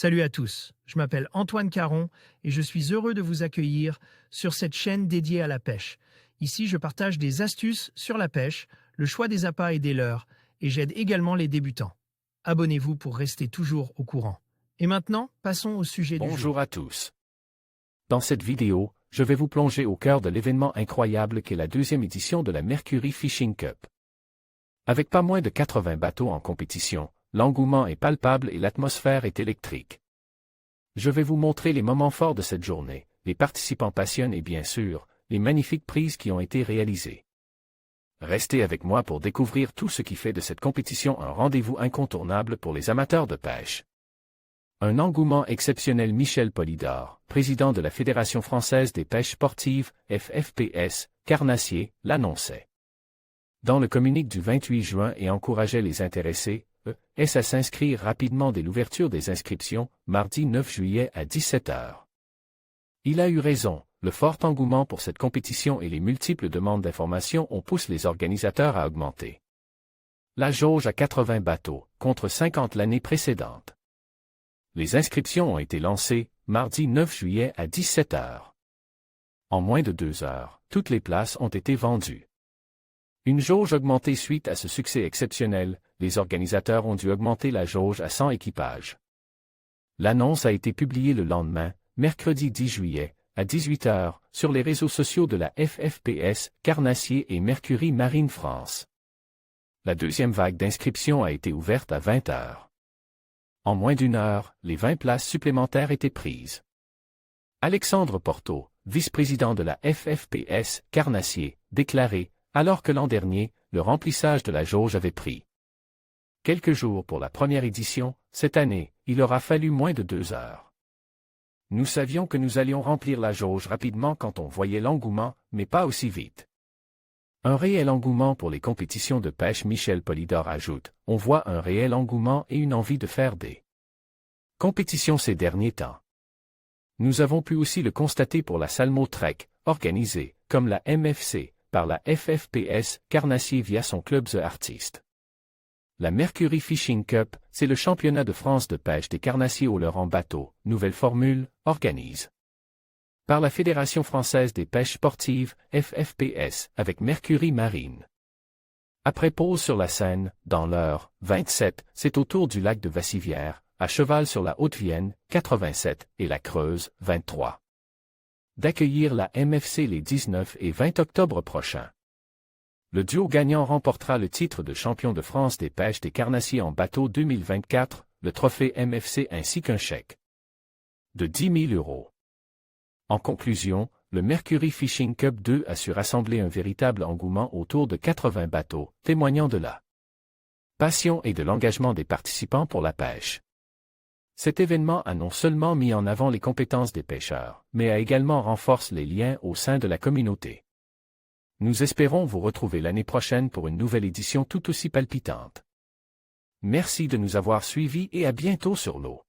Salut à tous, je m'appelle Antoine Caron et je suis heureux de vous accueillir sur cette chaîne dédiée à la pêche. Ici, je partage des astuces sur la pêche, le choix des appâts et des leurres, et j'aide également les débutants. Abonnez-vous pour rester toujours au courant. Et maintenant, passons au sujet du jour. Bonjour à tous. Dans cette vidéo, je vais vous plonger au cœur de l'événement incroyable qu'est la deuxième édition de la Mercury Fishing Cup. Avec pas moins de 80 bateaux en compétition, l'engouement est palpable et l'atmosphère est électrique. Je vais vous montrer les moments forts de cette journée, les participants passionnés et bien sûr, les magnifiques prises qui ont été réalisées. Restez avec moi pour découvrir tout ce qui fait de cette compétition un rendez-vous incontournable pour les amateurs de pêche. Un engouement exceptionnel. Michel Polydor, président de la Fédération française des pêches sportives, FFPS, Carnassier, l'annonçait. Dans le communiqué du 28 juin et encourageait les intéressés, à s'inscrire rapidement dès l'ouverture des inscriptions, mardi 9 juillet à 17h. Il a eu raison, le fort engouement pour cette compétition et les multiples demandes d'informations ont poussé les organisateurs à augmenter la jauge à 80 bateaux, contre 50 l'année précédente. Les inscriptions ont été lancées, mardi 9 juillet à 17h. En moins de 2 heures, toutes les places ont été vendues. Une jauge augmentée suite à ce succès exceptionnel, les organisateurs ont dû augmenter la jauge à 100 équipages. L'annonce a été publiée le lendemain, mercredi 10 juillet, à 18h, sur les réseaux sociaux de la FFPS, Carnassier et Mercury Marine France. La deuxième vague d'inscriptions a été ouverte à 20h. En moins d'une heure, les 20 places supplémentaires étaient prises. Alexandre Porto, vice-président de la FFPS, Carnassier, déclarait, alors que l'an dernier, le remplissage de la jauge avait pris quelques jours pour la première édition, cette année, il aura fallu moins de 2 heures. Nous savions que nous allions remplir la jauge rapidement quand on voyait l'engouement, mais pas aussi vite. Un réel engouement pour les compétitions de pêche. Michel Polydor ajoute, on voit un réel engouement et une envie de faire des compétitions ces derniers temps. Nous avons pu aussi le constater pour la Salmo Trek, organisée, comme la MFC, par la FFPS, Carnassier via son club The Artist. La Mercury Fishing Cup, c'est le championnat de France de pêche des carnassiers au leurre en bateau, nouvelle formule, organise par la Fédération française des pêches sportives, FFPS, avec Mercury Marine. Après pause sur la Seine, dans l'heure 27, c'est au tour du lac de Vassivière, à cheval sur la Haute-Vienne, 87, et la Creuse, 23. D'accueillir la MFC les 19 et 20 octobre prochains. Le duo gagnant remportera le titre de champion de France des pêches des carnassiers en bateau 2024, le trophée MFC ainsi qu'un chèque de 10 000 €. En conclusion, le Mercury Fishing Cup 2 a su rassembler un véritable engouement autour de 80 bateaux, témoignant de la passion et de l'engagement des participants pour la pêche. Cet événement a non seulement mis en avant les compétences des pêcheurs, mais a également renforcé les liens au sein de la communauté. Nous espérons vous retrouver l'année prochaine pour une nouvelle édition tout aussi palpitante. Merci de nous avoir suivis et à bientôt sur l'eau.